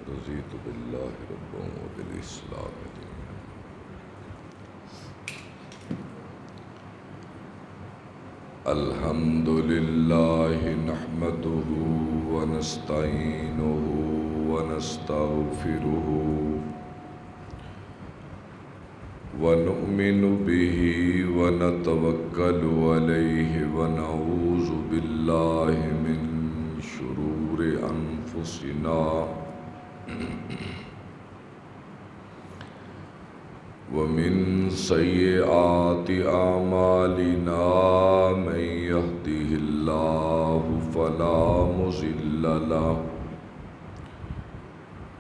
رضیت باللہ ربا وبالاسلام دینا الحمد للہ نحمده ونستعینه ونستغفره ونؤمن به ونتوکل علیہ ونعوذ باللہ من شرور انفسنا ومن سیئات اعمالنا من يهده الله فلا مضل له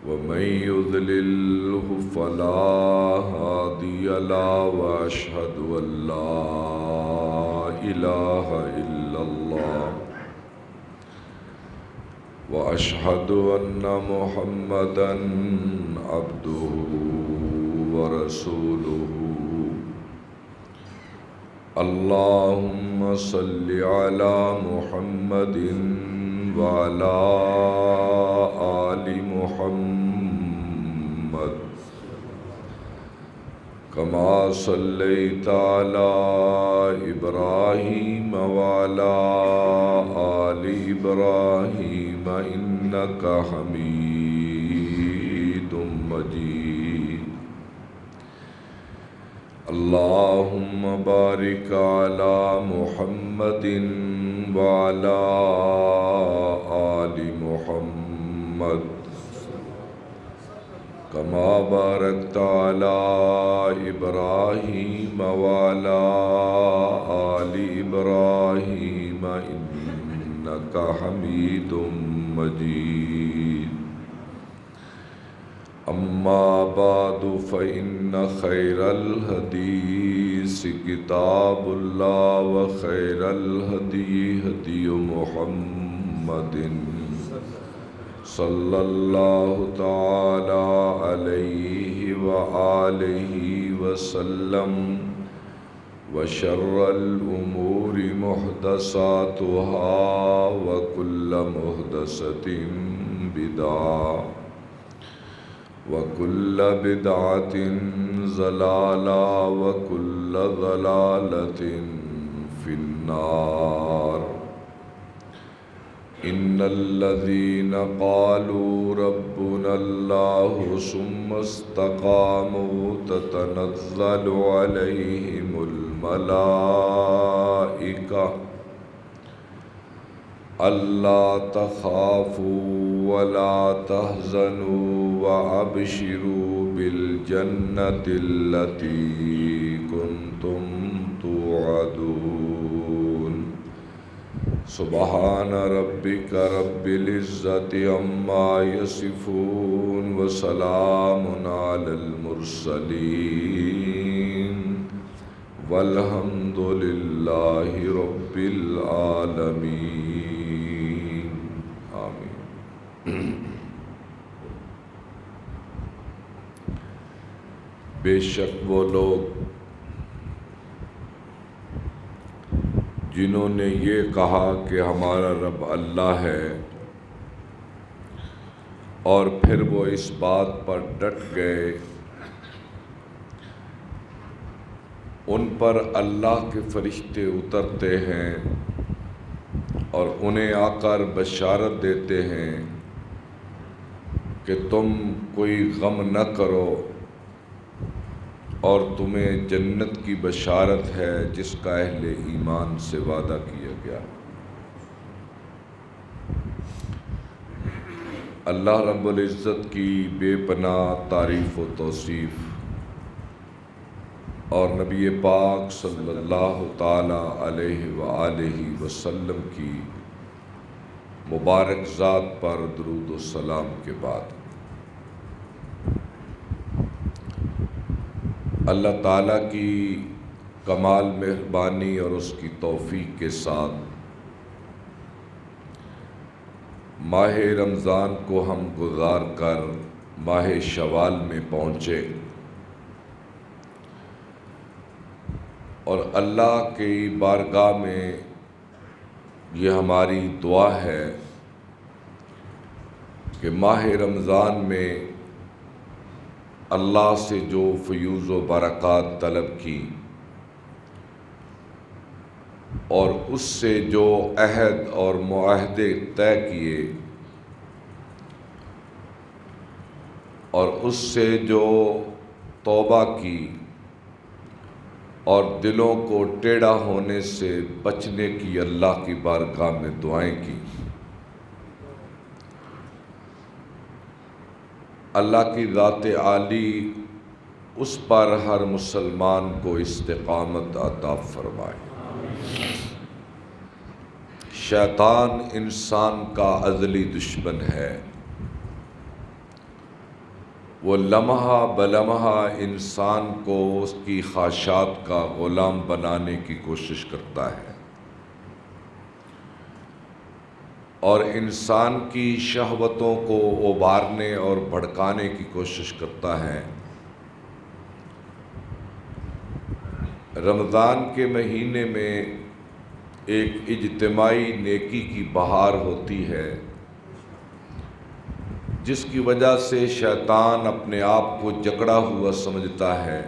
ومن يضلله فلا هادي له واشهد ان لا اله الا الله واشهد ان محمدا عبده ورسوله اللهم صل على محمد وعلى آل محمد كما صليت على إبراهيم وعلى آل إبراهيم إنك حميد مجيد اللهم بارك على محمد وعلى آل محمد كما باركت على إبراهيم وعلى آل إبراهيم إنك حميد مجيد أما بعد فإن خير الحديث كتاب الله وخير الهدي هدي محمد صلى الله تعالى عليه وآله وسلم وشر الأمور محدثاتها وكل محدثة بدعة وكل بدعة ضلالة وكل ضلالة في النار إن الذين قالوا ربنا الله ثم استقاموا تتنزل عليهم الملائكة ألا تخافوا ولا تحزنوا وأبشروا بالجنة التي كنتم توعدون سبحان ربك رب العزة عما يصفون وسلام على المرسلين والحمد لله رب العالمين آمين بے شک وہ لوگ جنہوں نے یہ کہا کہ ہمارا رب اللہ ہے اور پھر وہ اس بات پر ڈٹ گئے، ان پر اللہ کے فرشتے اترتے ہیں اور انہیں آ کر بشارت دیتے ہیں کہ تم کوئی غم نہ کرو اور تمہیں جنت کی بشارت ہے جس کا اہل ایمان سے وعدہ کیا گیا۔ اللہ رب العزت کی بے پناہ تعریف و توصیف اور نبی پاک صلی اللہ تعالی علیہ وآلہ وسلم کی مبارک ذات پر درود و سلام کے بعد اللہ تعالیٰ کی کمال مہربانی اور اس کی توفیق کے ساتھ ماہ رمضان کو ہم گزار کر ماہ شوال میں پہنچے اور اللہ کی بارگاہ میں یہ ہماری دعا ہے کہ ماہ رمضان میں اللہ سے جو فیوز و برکات طلب کی اور اس سے جو عہد اور معاہدے طے کیے اور اس سے جو توبہ کی اور دلوں کو ٹیڑھا ہونے سے بچنے کی اللہ کی بارگاہ میں دعائیں کی، اللہ کی ذات عالی اس پر ہر مسلمان کو استقامت عطا فرمائے۔ شیطان انسان کا ازلی دشمن ہے، وہ لمحہ بلمحہ انسان کو اس کی خواہشات کا غلام بنانے کی کوشش کرتا ہے اور انسان کی شہوتوں کو ابھارنے اور بھڑکانے کی کوشش کرتا ہے۔ رمضان کے مہینے میں ایک اجتماعی نیکی کی بہار ہوتی ہے جس کی وجہ سے شیطان اپنے آپ کو جکڑا ہوا سمجھتا ہے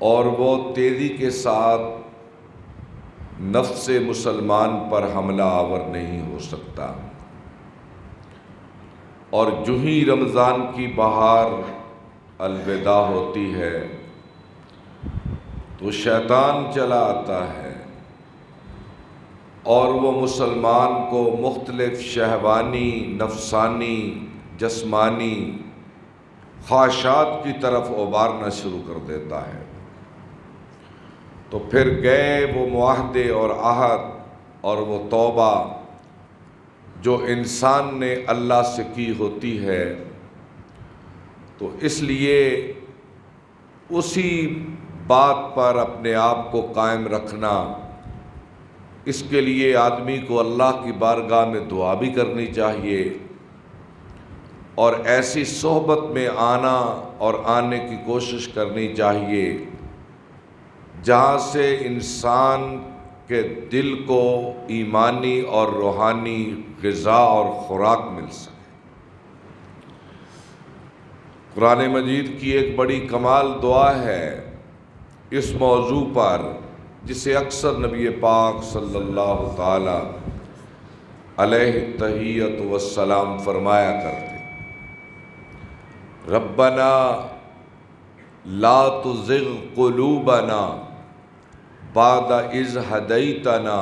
اور وہ تیزی کے ساتھ نفس مسلمان پر حملہ آور نہیں ہو سکتا، اور جو ہی رمضان کی بہار الوداع ہوتی ہے تو شیطان چلا آتا ہے اور وہ مسلمان کو مختلف شہوانی، نفسانی، جسمانی خواہشات کی طرف ابھارنا شروع کر دیتا ہے۔ تو پھر گئے وہ معاہدے اور عہد اور وہ توبہ جو انسان نے اللہ سے کی ہوتی ہے، تو اس لیے اسی بات پر اپنے آپ کو قائم رکھنا، اس کے لیے آدمی کو اللہ کی بارگاہ میں دعا بھی کرنی چاہیے اور ایسی صحبت میں آنا اور آنے کی کوشش کرنی چاہیے جہاں سے انسان کے دل کو ایمانی اور روحانی غذا اور خوراک مل سکے۔ قرآن مجید کی ایک بڑی کمال دعا ہے اس موضوع پر، جسے اکثر نبی پاک صلی اللہ تعالی علیہ التحیۃ والسلام فرمایا کرتے، ربنا لا تزغ قلوبنا بعد اذ ہدیتنا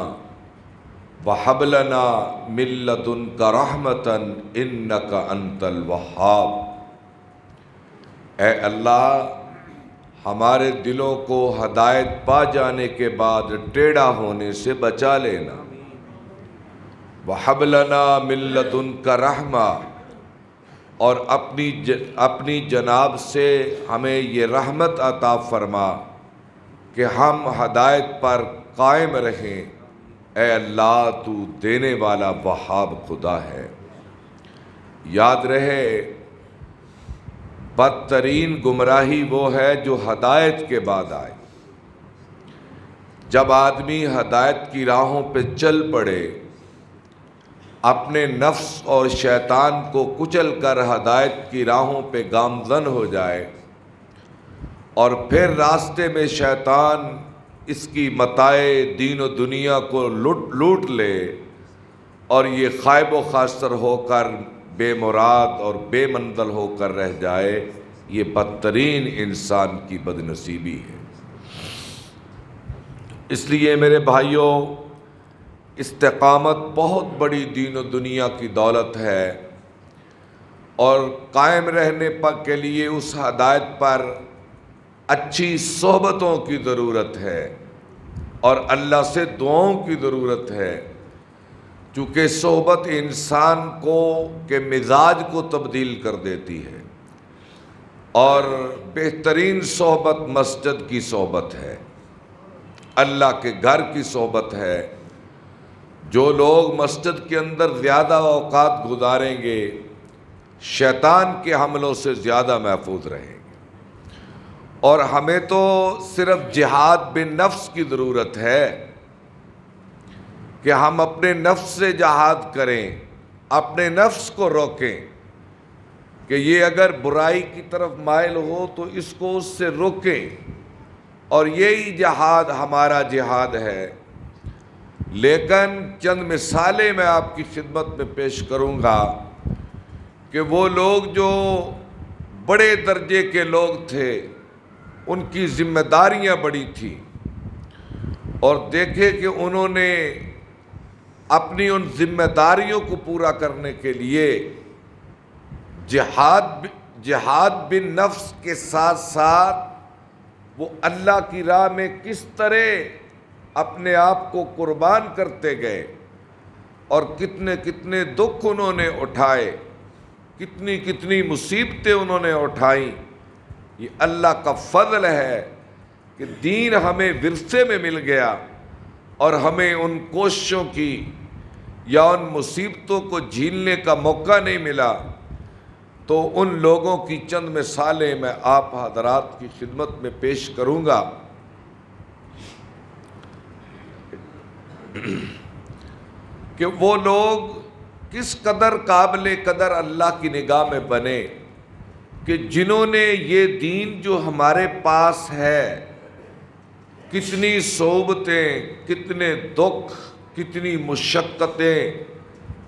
وہب لنا من لدنک رحمۃ انک انت الوہاب۔ اے اللہ، ہمارے دلوں کو ہدایت پا جانے کے بعد ٹیڑھا ہونے سے بچا لینا، وَحَبْ لَنَا مِن لَّدُنْكَ رَحْمَةً، اور اپنی جناب سے ہمیں یہ رحمت عطا فرما کہ ہم ہدایت پر قائم رہیں۔ اے اللہ، تو دینے والا وہاب خدا ہے۔ یاد رہے، بدترین گمراہی وہ ہے جو ہدایت کے بعد آئے۔ جب آدمی ہدایت کی راہوں پہ چل پڑے، اپنے نفس اور شیطان کو کچل کر ہدایت کی راہوں پہ گامزن ہو جائے اور پھر راستے میں شیطان اس کی متاع دین و دنیا کو لوٹ لے اور یہ خائب و خاسر ہو کر بے مراد اور بے منزل ہو کر رہ جائے، یہ بدترین انسان کی بد نصیبی ہے۔ اس لیے میرے بھائیوں، استقامت بہت بڑی دین و دنیا کی دولت ہے، اور قائم رہنے کے لیے اس ہدایت پر اچھی صحبتوں کی ضرورت ہے اور اللہ سے دعاؤں کی ضرورت ہے، چونکہ صحبت انسان کے مزاج کو تبدیل کر دیتی ہے، اور بہترین صحبت مسجد کی صحبت ہے، اللہ کے گھر کی صحبت ہے۔ جو لوگ مسجد کے اندر زیادہ اوقات گزاریں گے، شیطان کے حملوں سے زیادہ محفوظ رہیں گے۔ اور ہمیں تو صرف جہاد بالنفس کی ضرورت ہے کہ ہم اپنے نفس سے جہاد کریں اپنے نفس کو روکیں کہ یہ اگر برائی کی طرف مائل ہو تو اس کو اس سے روکیں، اور یہی جہاد ہمارا جہاد ہے۔ لیکن چند مثالیں میں آپ کی خدمت میں پیش کروں گا کہ وہ لوگ جو بڑے درجے کے لوگ تھے ان کی ذمہ داریاں بڑی تھیں، اور دیکھے کہ انہوں نے اپنی ان ذمہ داریوں کو پورا کرنے کے لیے جہاد بن نفس کے ساتھ ساتھ وہ اللہ کی راہ میں کس طرح اپنے آپ کو قربان کرتے گئے، اور کتنے کتنے دکھ انہوں نے اٹھائے، کتنی کتنی مصیبتیں انہوں نے اٹھائیں۔ یہ اللہ کا فضل ہے کہ دین ہمیں ورثے میں مل گیا، اور ہمیں ان کوششوں کی یا ان مصیبتوں کو جھیلنے کا موقع نہیں ملا۔ تو ان لوگوں کی چند مثالیں میں آپ حضرات کی خدمت میں پیش کروں گا کہ وہ لوگ کس قدر قابل قدر اللہ کی نگاہ میں بنے، کہ جنہوں نے یہ دین جو ہمارے پاس ہے، کتنی صعوبتیں، کتنے دکھ، کتنی مشقتیں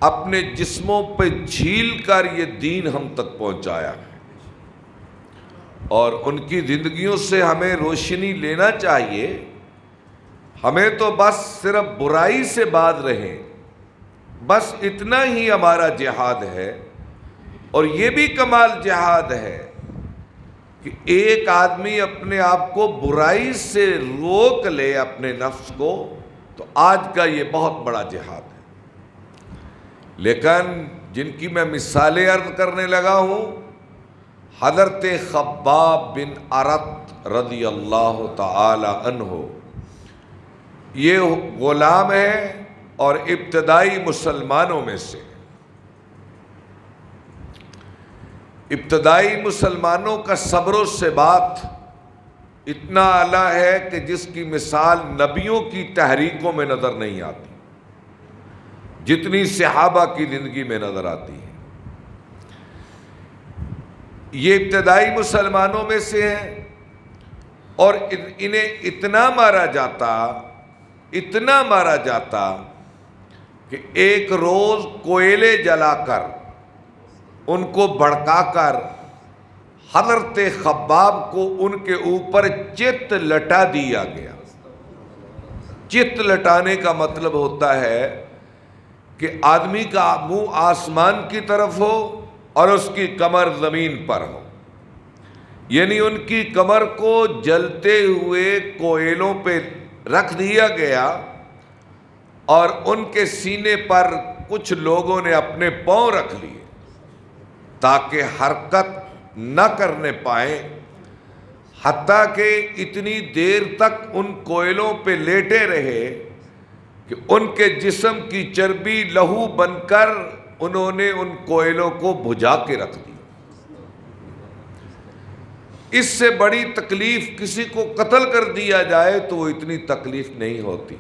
اپنے جسموں پہ جھیل کر یہ دین ہم تک پہنچایا ہے، اور ان کی زندگیوں سے ہمیں روشنی لینا چاہیے۔ ہمیں تو بس صرف برائی سے باز رہیں، بس اتنا ہی ہمارا جہاد ہے۔ اور یہ بھی کمال جہاد ہے کہ ایک آدمی اپنے آپ کو برائی سے روک لے، اپنے نفس کو، تو آج کا یہ بہت بڑا جہاد ہے۔ لیکن جن کی میں مثالیں عرض کرنے لگا ہوں، حضرت خباب بن ارت رضی اللہ تعالی عنہ، یہ غلام ہے اور ابتدائی مسلمانوں میں سے۔ ابتدائی مسلمانوں کا صبر و ثبات اتنا اعلیٰ ہے کہ جس کی مثال نبیوں کی تحریکوں میں نظر نہیں آتی، جتنی صحابہ کی زندگی میں نظر آتی ہے۔ یہ ابتدائی مسلمانوں میں سے ہیں، اور انہیں اتنا مارا جاتا کہ ایک روز کوئلے جلا کر، ان کو بھڑکا کر حضرت خباب کو ان کے اوپر چت لٹا دیا گیا۔ چت لٹانے کا مطلب ہوتا ہے کہ آدمی کا منہ آسمان کی طرف ہو اور اس کی کمر زمین پر ہو، یعنی ان کی کمر کو جلتے ہوئے کوئلوں پہ رکھ دیا گیا، اور ان کے سینے پر کچھ لوگوں نے اپنے پاؤں رکھ لیے تاکہ حرکت نہ کرنے پائیں، حتیٰ کہ اتنی دیر تک ان کوئلوں پہ لیٹے رہے کہ ان کے جسم کی چربی لہو بن کر انہوں نے ان کوئلوں کو بجھا کے رکھ دی۔ اس سے بڑی تکلیف کسی کو قتل کر دیا جائے تو وہ اتنی تکلیف نہیں ہوتی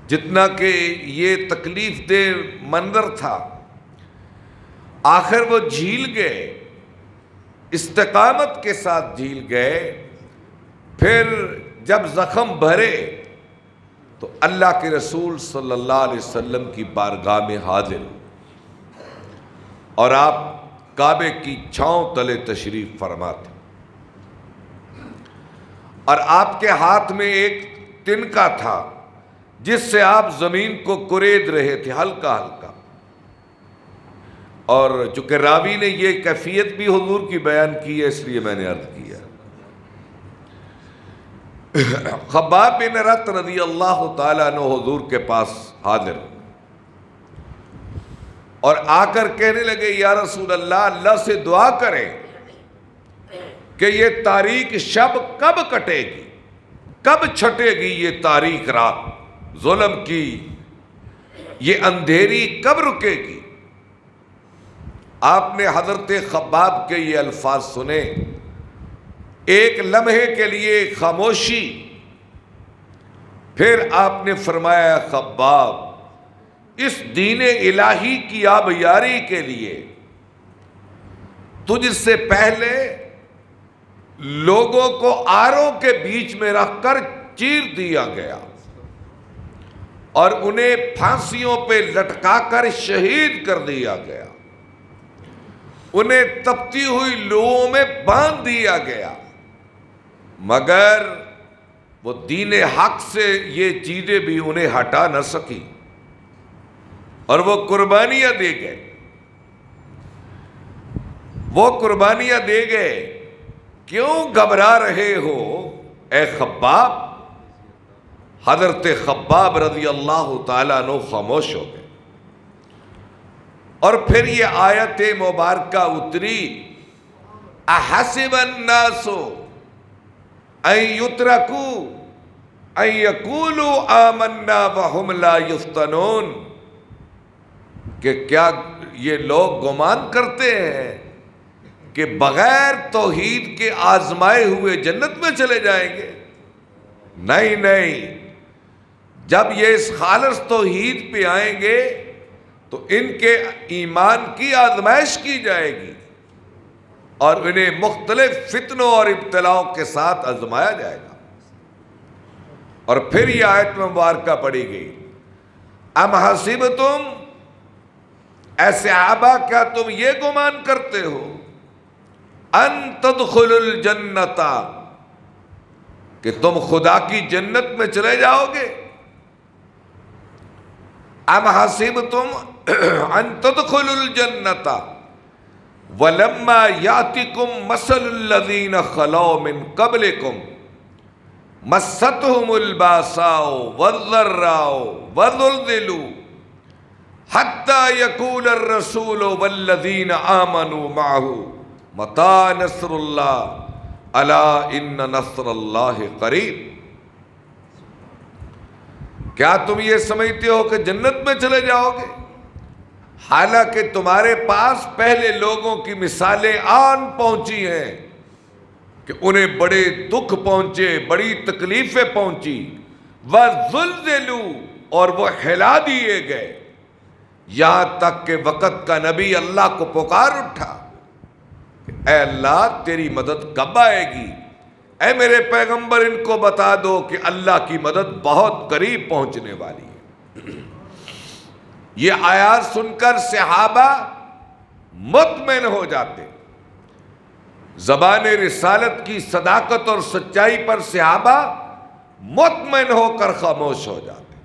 جتنا کہ یہ تکلیف دہ منظر تھا۔ آخر وہ جھیل گئے، استقامت کے ساتھ جھیل گئے۔ پھر جب زخم بھرے تو اللہ کے رسول صلی اللہ علیہ وسلم کی بارگاہ میں حاضر، اور آپ کعبے کی چھاؤں تلے تشریف فرما تھے، اور آپ کے ہاتھ میں ایک تنکا تھا جس سے آپ زمین کو کرید رہے تھے ہلکا ہلکا۔ اور چونکہ راوی نے یہ کیفیت بھی حضور کی بیان کی ہے، اس لیے میں نے عرض کیا۔ خباب بن ارت رضی اللہ تعالیٰ عنہ حضور کے پاس حاضر، اور آ کر کہنے لگے، یا رسول اللہ، اللہ سے دعا کریں کہ یہ تاریک شب کب کٹے گی، کب چھٹے گی یہ تاریک رات، ظلم کی یہ اندھیری کب رکے گی۔ آپ نے حضرت خباب کے یہ الفاظ سنے، ایک لمحے کے لیے خاموشی، پھر آپ نے فرمایا، خباب، اس دین الہی کی آبیاری کے لیے تجھ سے پہلے لوگوں کو آروں کے بیچ میں رکھ کر چیر دیا گیا اور انہیں پھانسیوں پہ لٹکا کر شہید کر دیا گیا، انہیں تپتی ہوئی لوؤں میں باندھ دیا گیا، مگر وہ دین حق سے یہ چیزیں بھی انہیں ہٹا نہ سکی اور وہ قربانیاں دے گئے، وہ قربانیاں دے گئے۔ کیوں گھبرا رہے ہو اے خباب؟ حضرت خباب رضی اللہ تعالیٰ عنہ خاموش ہو گئے، اور پھر یہ آیت مبارکہ اتری، احسب الناس ان یترکوا ان یقولوا آمنا وہم لا یفتنون، کہ کیا یہ لوگ گمان کرتے ہیں کہ بغیر توحید کے آزمائے ہوئے جنت میں چلے جائیں گے؟ نہیں نہیں، جب یہ اس خالص توحید پہ آئیں گے تو ان کے ایمان کی آزمائش کی جائے گی اور انہیں مختلف فتنوں اور ابتلاؤں کے ساتھ آزمایا جائے گا۔ اور پھر یہ آیت مبارکہ پڑھی گئی، ام حسبتم، اے صحابہ کیا تم یہ گمان کرتے ہو، ان تدخلوا الجنت، کہ تم خدا کی جنت میں چلے جاؤ گے؟ ام حسبتم ان تدخلوا الجنت ولما یاتکم مثل الذین خلو من قبلکم مستهم الباساء والضراء وزلزلوا حتى يقول الرسول والذین آمنوا معه متى نصر اللہ الا ان نصر اللہ قریب۔ کیا تم یہ سمجھتے ہو کہ جنت میں چلے جاؤ گے، حالانکہ تمہارے پاس پہلے لوگوں کی مثالیں آن پہنچی ہیں کہ انہیں بڑے دکھ پہنچے، بڑی تکلیفیں پہنچی، وَزُلْزِلُوا، اور وہ ہلا دیے گئے، یہاں تک کہ وقت کا نبی اللہ کو پکار اٹھا، اے اللہ تیری مدد کب آئے گی؟ اے میرے پیغمبر ان کو بتا دو کہ اللہ کی مدد بہت قریب پہنچنے والی ہے۔ یہ آیات سن کر صحابہ مطمئن ہو جاتے، زبان رسالت کی صداقت اور سچائی پر صحابہ مطمئن ہو کر خاموش ہو جاتے۔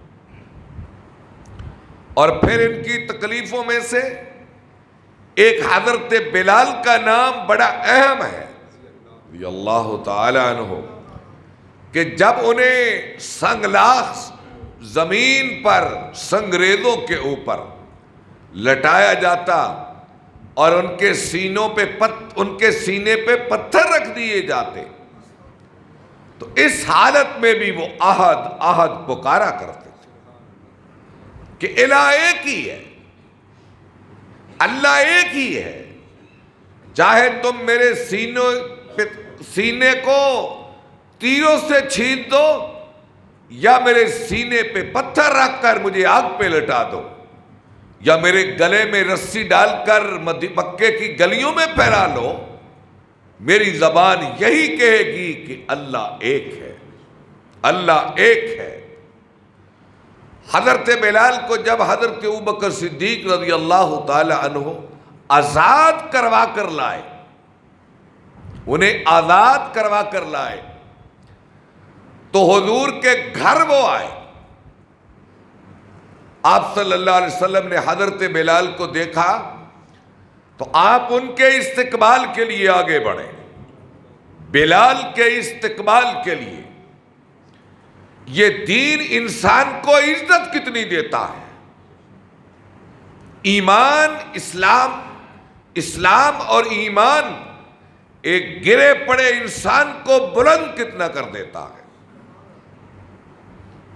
اور پھر ان کی تکلیفوں میں سے ایک حضرت بلال کا نام بڑا اہم ہے رضی اللہ تعالی عنہ، کہ جب انہیں سنگلاخ زمین پر سنگریزوں کے اوپر لٹایا جاتا اور ان کے سینے پہ پتھر رکھ دیے جاتے، تو اس حالت میں بھی وہ احد احد پکارا کرتے تھے کہ الہ ایک ہی ہے، اللہ ایک ہی ہے، چاہے تم میرے سینے کو تیروں سے چھین دو یا میرے سینے پہ پتھر رکھ کر مجھے آگ پہ لٹا دو، یا میرے گلے میں رسی ڈال کر مکے کی گلیوں میں پھیلا لو، میری زبان یہی کہے گی کہ اللہ ایک ہے، اللہ ایک ہے۔ حضرت بلال کو جب حضرت ابوبکر صدیق رضی اللہ تعالی عنہ آزاد کروا کر لائے، انہیں آزاد کروا کر لائے، تو حضور کے گھر وہ آئے، آپ صلی اللہ علیہ وسلم نے حضرت بلال کو دیکھا تو آپ ان کے استقبال کے لیے آگے بڑھے، بلال کے استقبال کے لیے۔ یہ دین انسان کو عزت کتنی دیتا ہے، ایمان، اسلام اور ایمان ایک گرے پڑے انسان کو بلند کتنا کر دیتا ہے،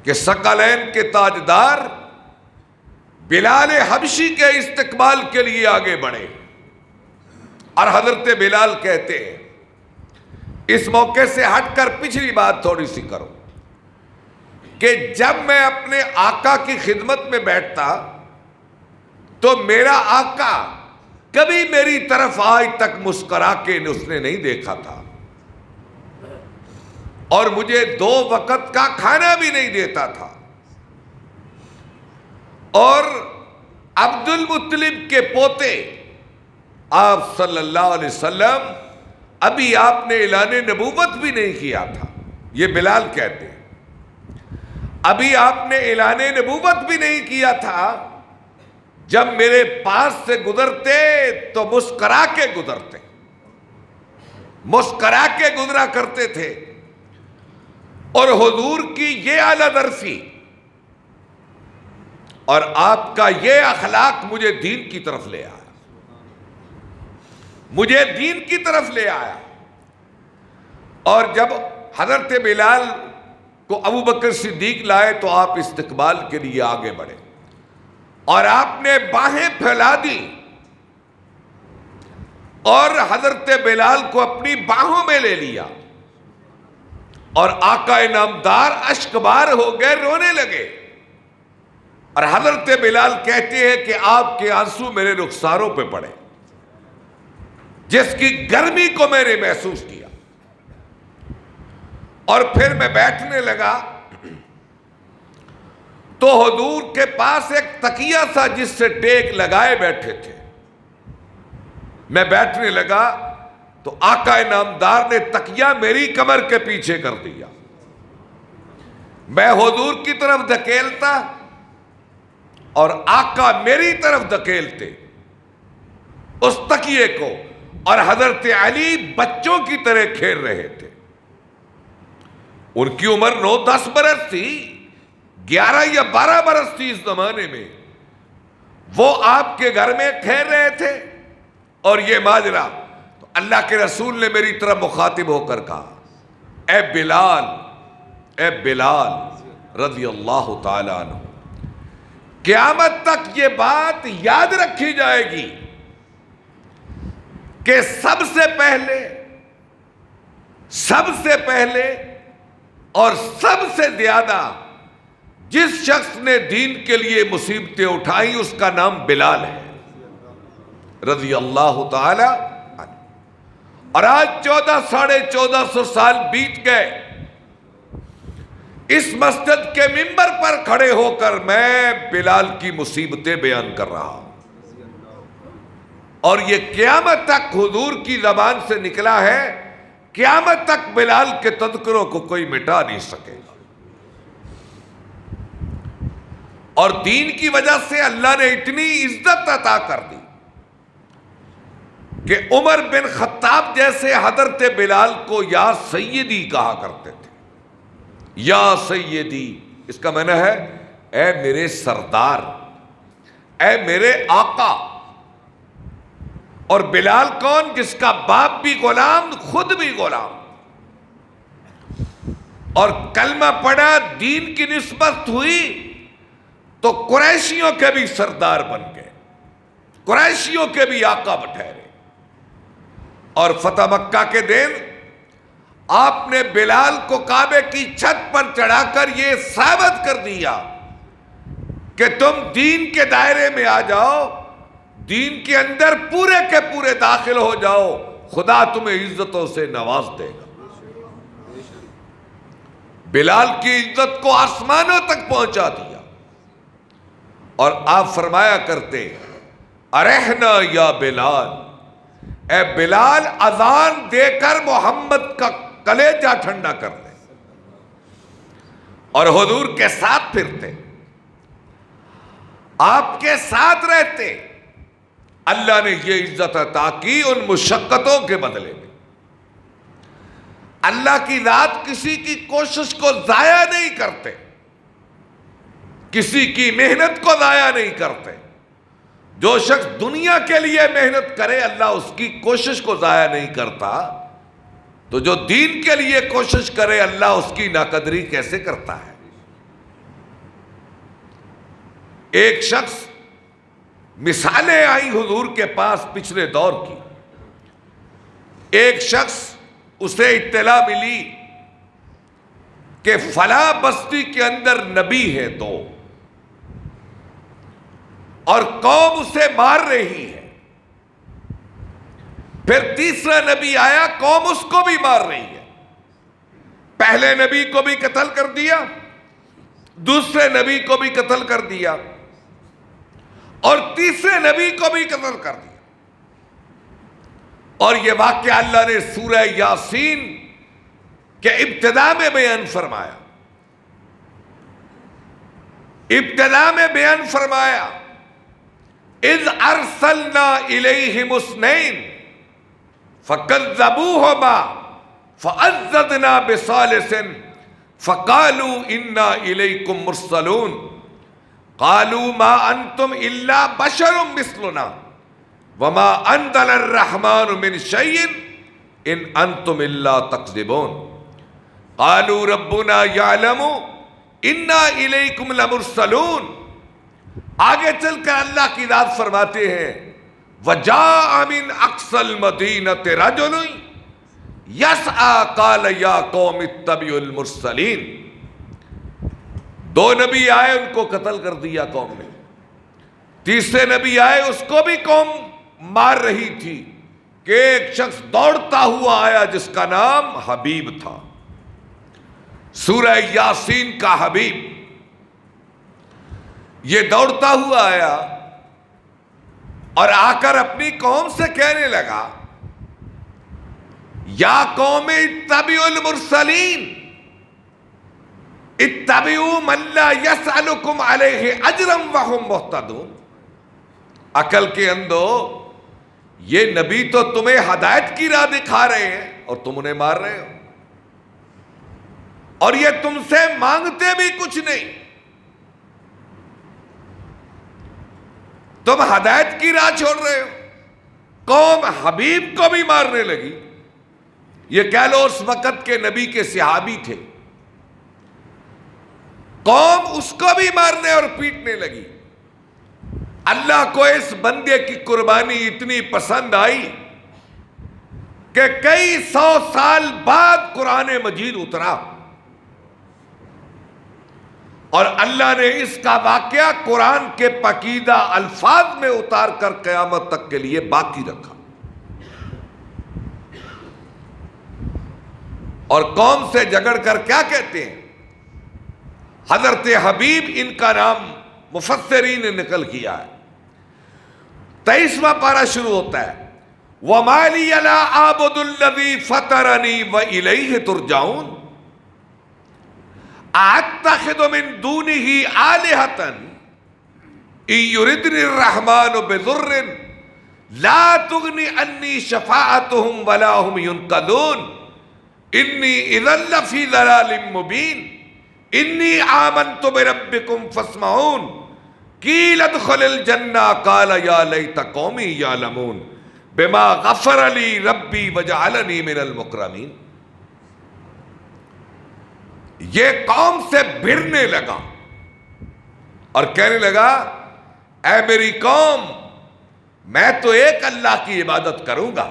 کہ ثقلین کے تاجدار بلال حبشی کے استقبال کے لیے آگے بڑھے، اور حضرت بلال کہتے ہیں، اس موقع سے ہٹ کر پچھلی بات تھوڑی سی کرو، کہ جب میں اپنے آقا کی خدمت میں بیٹھتا تو میرا آقا کبھی میری طرف آج تک مسکرا کے اس نے نہیں دیکھا تھا، اور مجھے 2 وقت کا کھانا بھی نہیں دیتا تھا، اور عبد المطلب کے پوتے آپ صلی اللہ علیہ وسلم ابھی آپ نے اعلان نبوت بھی نہیں کیا تھا. یہ بلال کہتے ہیں ابھی آپ نے اعلان نبوت بھی نہیں کیا تھا، جب میرے پاس سے گزرتے تو مسکرا کے گزرتے، مسکرا کے گزرا کرتے تھے. اور حضور کی یہ اعلیٰ درسی اور آپ کا یہ اخلاق مجھے دین کی طرف لے آیا، مجھے دین کی طرف لے آیا. اور جب حضرت بلال کو ابو بکر صدیق لائے تو آپ استقبال کے لیے آگے بڑھے اور آپ نے باہیں پھیلا دی اور حضرت بلال کو اپنی باہوں میں لے لیا، اور آقا انعامدار اشکبار ہو گئے، رونے لگے. اور حضرت بلال کہتے ہیں کہ آپ کے آنسو میرے رخساروں پہ پڑے، جس کی گرمی کو میں نے محسوس کیا. اور پھر میں بیٹھنے لگا تو حضور کے پاس ایک تکیہ تھا جس سے ٹیک لگائے بیٹھے تھے. میں بیٹھنے لگا تو آقا انعامدار نے تکیہ میری کمر کے پیچھے کر دیا. میں حضور کی طرف دھکیلتا اور آقا میری طرف دھکیلتے اس تکیے کو، اور حضرت علی بچوں کی طرح کھیل رہے تھے. ان کی عمر 9-10 برس تھی، 11 یا 12 برس تھی اس زمانے میں. وہ آپ کے گھر میں کھیل رہے تھے اور یہ ماجرا. تو اللہ کے رسول نے میری طرف مخاطب ہو کر کہا، اے بلال، اے بلال رضی اللہ تعالیٰ عنہ، قیامت تک یہ بات یاد رکھی جائے گی کہ سب سے پہلے اور سب سے زیادہ جس شخص نے دین کے لیے مصیبتیں اٹھائیں اس کا نام بلال ہے رضی اللہ تعالی عنہ. اور آج 1450 سال بیت گئے، اس مسجد کے منبر پر کھڑے ہو کر میں بلال کی مصیبتیں بیان کر رہا ہوں، اور یہ قیامت تک حضور کی زبان سے نکلا ہے. قیامت تک بلال کے تذکروں کو کوئی مٹا نہیں سکے گا. اور دین کی وجہ سے اللہ نے اتنی عزت عطا کر دی کہ عمر بن خطاب جیسے حضرت بلال کو یا سیدی کہا کرتے تھے. یا سیدی اس کا معنی ہے اے میرے سردار، اے میرے آقا. اور بلال کون؟ جس کا باپ بھی غلام، خود بھی غلام، اور کلمہ پڑھا، دین کی نسبت ہوئی تو قریشیوں کے بھی سردار بن گئے، قریشیوں کے بھی آقا ٹھہرے. اور فتح مکہ کے دن آپ نے بلال کو کعبے کی چھت پر چڑھا کر یہ ثابت کر دیا کہ تم دین کے دائرے میں آ جاؤ، دین کے اندر پورے کے پورے داخل ہو جاؤ، خدا تمہیں عزتوں سے نواز دے گا. بلال کی عزت کو آسمانوں تک پہنچا دیا. اور آپ فرمایا کرتے، ارحنا یا بلال، اے بلال اذان دے کر محمد کا کلیجہ ٹھنڈا کر دے. اور حضور کے ساتھ پھرتے، آپ کے ساتھ رہتے. اللہ نے یہ عزت عطا کی ان مشقتوں کے بدلے میں. اللہ کی ذات کسی کی کوشش کو ضائع نہیں کرتے، کسی کی محنت کو ضائع نہیں کرتے. جو شخص دنیا کے لیے محنت کرے اللہ اس کی کوشش کو ضائع نہیں کرتا، تو جو دین کے لیے کوشش کرے اللہ اس کی ناقدری کیسے کرتا ہے. ایک شخص، مثالیں آئی حضور کے پاس پچھلے دور کی. ایک شخص اسے اطلاع ملی کہ فلاں بستی کے اندر نبی ہے دو، اور قوم اسے مار رہی ہے. پھر تیسرا نبی آیا، قوم اس کو بھی مار رہی ہے. پہلے نبی کو بھی قتل کر دیا، دوسرے نبی کو بھی قتل کر دیا، اور تیسرے نبی کو بھی قتل کر دیا. اور یہ واقعہ اللہ نے سورہ یاسین کے ابتدا میں بیان فرمایا. ابتدا میں بیان فرمایا اذ ارسلنا الیہم اثنین فکذبوہما فعززنا بثالث فقالوا انا الیکم مرسلون قالوا ما انتم الا بشر مثلنا وما انزل الرحمن من شیء ان انتم الا تکذبون قالوا ربنا یعلم انا الیکم لمرسلون. آگے چل کر اللہ کی ذات فرماتے ہیں وجاء من اقصى المدینة رجل یسعی قال یا قوم اتبعوا المرسلین. دو نبی آئے، ان کو قتل کر دیا قوم نے. تیسرے نبی آئے، اس کو بھی قوم مار رہی تھی کہ ایک شخص دوڑتا ہوا آیا جس کا نام حبیب تھا، سورہ یاسین کا حبیب. یہ دوڑتا ہوا آیا اور آ کر اپنی قوم سے کہنے لگا یا قوم اتبعوا المرسلین اتبعوا من لا یسألکم علیہ اجرا وہم مہتدون. عقل کے اندھو، یہ نبی تو تمہیں ہدایت کی راہ دکھا رہے ہیں اور تم انہیں مار رہے ہو، اور یہ تم سے مانگتے بھی کچھ نہیں. تم ہدایت کی راہ چھوڑ رہے ہو. قوم حبیب کو بھی مارنے لگی. یہ کہہ لو اس وقت کے نبی کے صحابی تھے. قوم اس کو بھی مارنے اور پیٹنے لگی. اللہ کو اس بندے کی قربانی اتنی پسند آئی کہ کئی 100 سال بعد قرآن مجید اترا، اور اللہ نے اس کا واقعہ قرآن کے پاکیزہ الفاظ میں اتار کر قیامت تک کے لیے باقی رکھا. اور قوم سے جھگڑ کر کیا کہتے ہیں؟ حضرت حبیب ان کا نام مفسرین نے نقل کیا ہے. 23واں پارہ شروع ہوتا ہے وَمَا لِيَ لَا أَعْبُدُ الَّذِي فَطَرَنِي وَإِلَيْهِ تُرْجَعُونَ أَأَتَّخِذُ مِن دُونِهِ آلِهَةً إِن يُرِدْنِ الرَّحْمَنُ بِضُرٍّ لَا تُغْنِ عَنِّي شَفَاعَتُهُمْ وَلَا هُمْ يُنقَذُونَ إِنِّي إِذًا لَّفِي ضَلَالٍ مُّبِينٍ إِنِّي آمَنتُ بِرَبِّكُمْ فَاسْمَعُونِ قِيلَ ادْخُلِ الْجَنَّةَ قَالَ يَا لَيْتَ قَوْمِي يَعْلَمُونَ بِمَا غَفَرَ لِي رَبِّي وَجَعَلَنِي مِنَ الْمُكْرَمِينَ. یہ قوم سے بھرنے لگا اور کہنے لگا اے میری قوم، میں تو ایک اللہ کی عبادت کروں گا،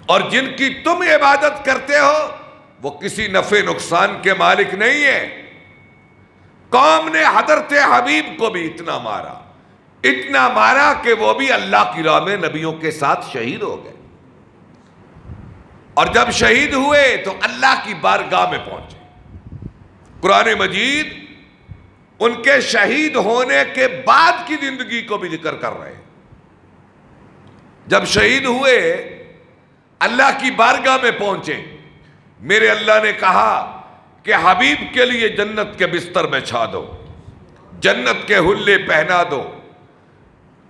اور جن کی تم عبادت کرتے ہو وہ کسی نفع نقصان کے مالک نہیں ہے. قوم نے حضرت حبیب کو بھی اتنا مارا کہ وہ بھی اللہ کی راہ میں نبیوں کے ساتھ شہید ہو گئے. اور جب شہید ہوئے تو اللہ کی بارگاہ میں پہنچے. قرآن مجید ان کے شہید ہونے کے بعد کی زندگی کو بھی ذکر کر رہے ہیں. جب شہید ہوئے اللہ کی بارگاہ میں پہنچے، میرے اللہ نے کہا کہ حبیب کے لیے جنت کے بستر میں چھا دو، جنت کے حلے پہنا دو،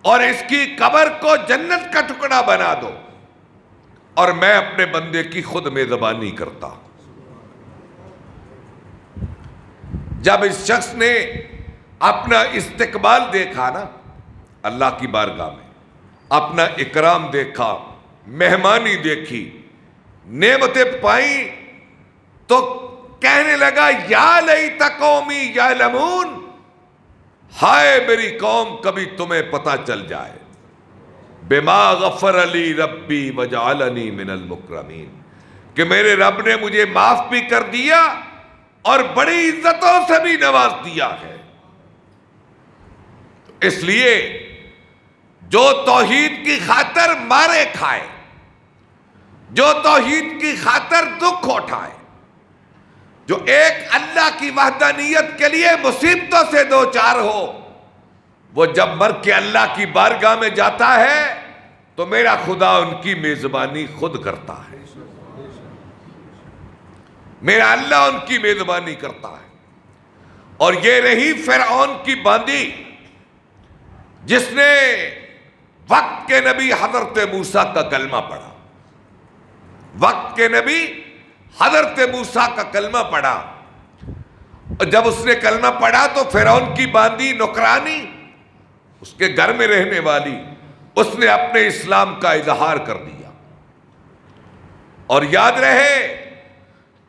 اور اس کی قبر کو جنت کا ٹکڑا بنا دو، اور میں اپنے بندے کی خود میزبانی کرتا. جب اس شخص نے اپنا استقبال دیکھا نا اللہ کی بارگاہ میں، اپنا اکرام دیکھا، مہمانی دیکھی، نعمتیں پائیں، تو کہنے لگا یا لیت قومی یعلمون، ہائے میری قوم کبھی تمہیں پتہ چل جائے، بما غفر لی ربی وجعلنی من المکرمین، کہ میرے رب نے مجھے معاف بھی کر دیا اور بڑی عزتوں سے بھی نواز دیا ہے. اس لیے جو توحید کی خاطر مارے کھائے، جو توحید کی خاطر دکھ اٹھائے، جو ایک اللہ کی وحدانیت کے لیے مصیبتوں سے دوچار ہو، وہ جب مر کے اللہ کی بارگاہ میں جاتا ہے تو میرا خدا ان کی میزبانی خود کرتا ہے، میرا اللہ ان کی میزبانی کرتا ہے۔ اور یہ رہی فرعون کی باندی، جس نے وقت کے نبی حضرت موسیٰ کا کلمہ پڑھا، وقت کے نبی حضرت موسیٰ کا کلمہ پڑھا، اور جب اس نے کلمہ پڑھا تو فرعون کی باندی نوکرانی، اس کے گھر میں رہنے والی، اس نے اپنے اسلام کا اظہار کر دیا۔ اور یاد رہے،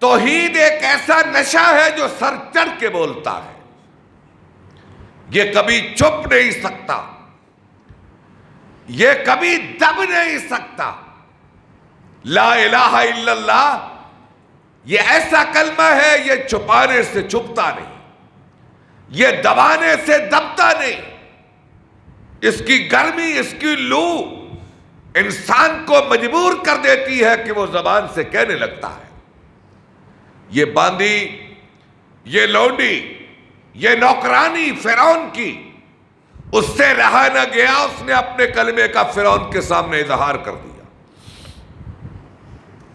توحید ایک ایسا نشہ ہے جو سر چڑھ کے بولتا ہے، یہ کبھی چھپ نہیں سکتا، یہ کبھی دب نہیں سکتا۔ لا الہ الا اللہ یہ ایسا کلمہ ہے، یہ چھپانے سے چھپتا نہیں، یہ دبانے سے دبتا نہیں۔ اس کی گرمی، اس کی لو انسان کو مجبور کر دیتی ہے کہ وہ زبان سے کہنے لگتا ہے۔ یہ باندی، یہ لونڈی، یہ نوکرانی فرعون کی، اس سے رہا نہ گیا، اس نے اپنے کلمے کا فرعون کے سامنے اظہار کر دیا۔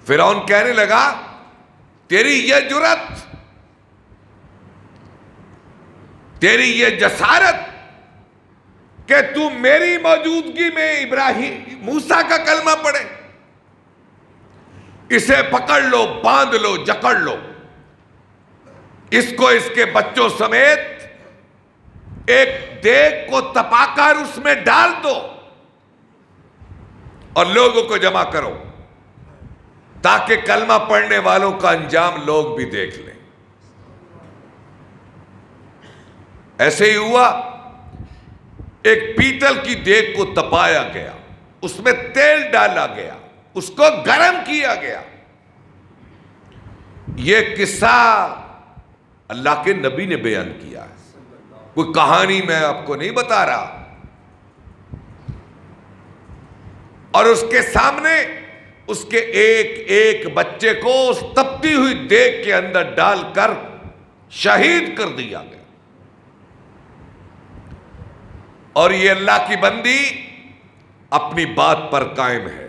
فرعون کہنے لگا، تیری یہ جرات، تیری یہ جسارت کہ تو میری موجودگی میں ابراہیم موسیٰ کا کلمہ پڑھے، اسے پکڑ لو، باندھ لو، جکڑ لو، اس کو اس کے بچوں سمیت ایک دیگ کو تپا کر اس میں ڈال دو اور لوگوں کو جمع کرو، تاکہ کلمہ پڑھنے والوں کا انجام لوگ بھی دیکھ لیں۔ ایسے ہی ہوا، ایک پیتل کی دیگ کو تپایا گیا، اس میں تیل ڈالا گیا، اس کو گرم کیا گیا۔ یہ قصہ اللہ کے نبی نے بیان کیا ہے، کوئی کہانی میں آپ کو نہیں بتا رہا۔ اور اس کے سامنے اس کے ایک ایک بچے کو اس تپتی ہوئی دیگ کے اندر ڈال کر شہید کر دیا گیا۔ اور یہ اللہ کی بندی اپنی بات پر قائم ہے،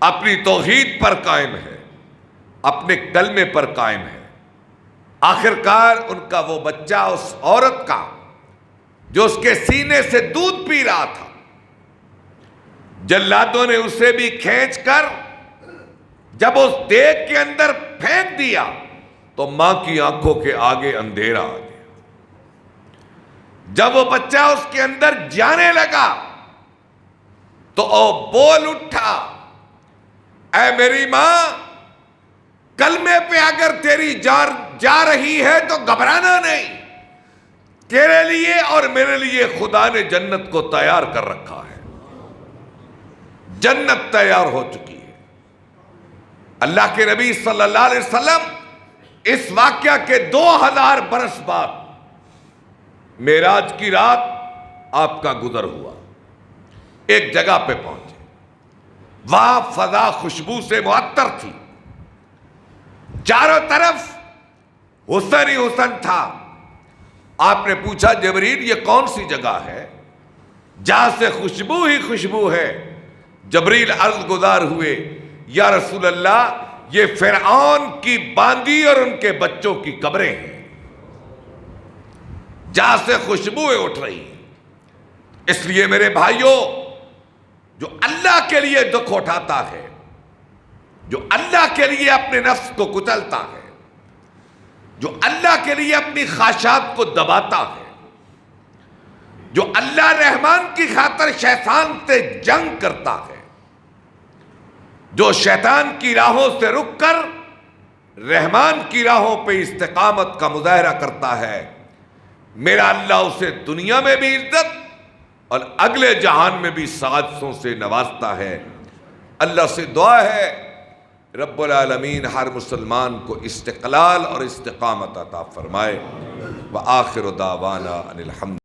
اپنی توحید پر قائم ہے، اپنے کلمے پر قائم ہے۔ آخرکار ان کا وہ بچہ، اس عورت کا جو اس کے سینے سے دودھ پی رہا تھا، جلادوں نے اسے بھی کھینچ کر جب اس دیگ کے اندر پھینک دیا تو ماں کی آنکھوں کے آگے اندھیرا آ گیا۔ جب وہ بچہ اس کے اندر جانے لگا تو وہ بول اٹھا، اے میری ماں، کلمے پہ اگر تیری جان جا رہی ہے تو گھبرانا نہیں، تیرے لیے اور میرے لیے خدا نے جنت کو تیار کر رکھا ہے، جنت تیار ہو چکی ہے۔ اللہ کے نبی صلی اللہ علیہ وسلم اس واقعہ کے 2000 برس بعد معراج کی رات آپ کا گزر ہوا، ایک جگہ پہ پہنچے، وہاں فضا خوشبو سے معطر تھی، چاروں طرف حسن ہی حسن تھا۔ آپ نے پوچھا، جبریل یہ کون سی جگہ ہے جہاں سے خوشبو ہی خوشبو ہے؟ جبریل عرض گزار ہوئے، یا رسول اللہ، یہ فرعون کی باندی اور ان کے بچوں کی قبریں ہیں جہاں سے خوشبوئیں اٹھ رہی ہیں۔ اس لیے میرے بھائیوں، جو اللہ کے لیے دکھ اٹھاتا ہے، جو اللہ کے لیے اپنے نفس کو کچلتا ہے، جو اللہ کے لیے اپنی خواہشات کو دباتا ہے، جو اللہ رحمان کی خاطر شیطان سے جنگ کرتا ہے، جو شیطان کی راہوں سے رک کر رحمان کی راہوں پہ استقامت کا مظاہرہ کرتا ہے، میرا اللہ اسے دنیا میں بھی عزت اور اگلے جہان میں بھی سعادتوں سے نوازتا ہے۔ اللہ سے دعا ہے رب العالمین ہر مسلمان کو استقلال اور استقامت عطا فرمائے۔ وآخر دعوانا ان الحمد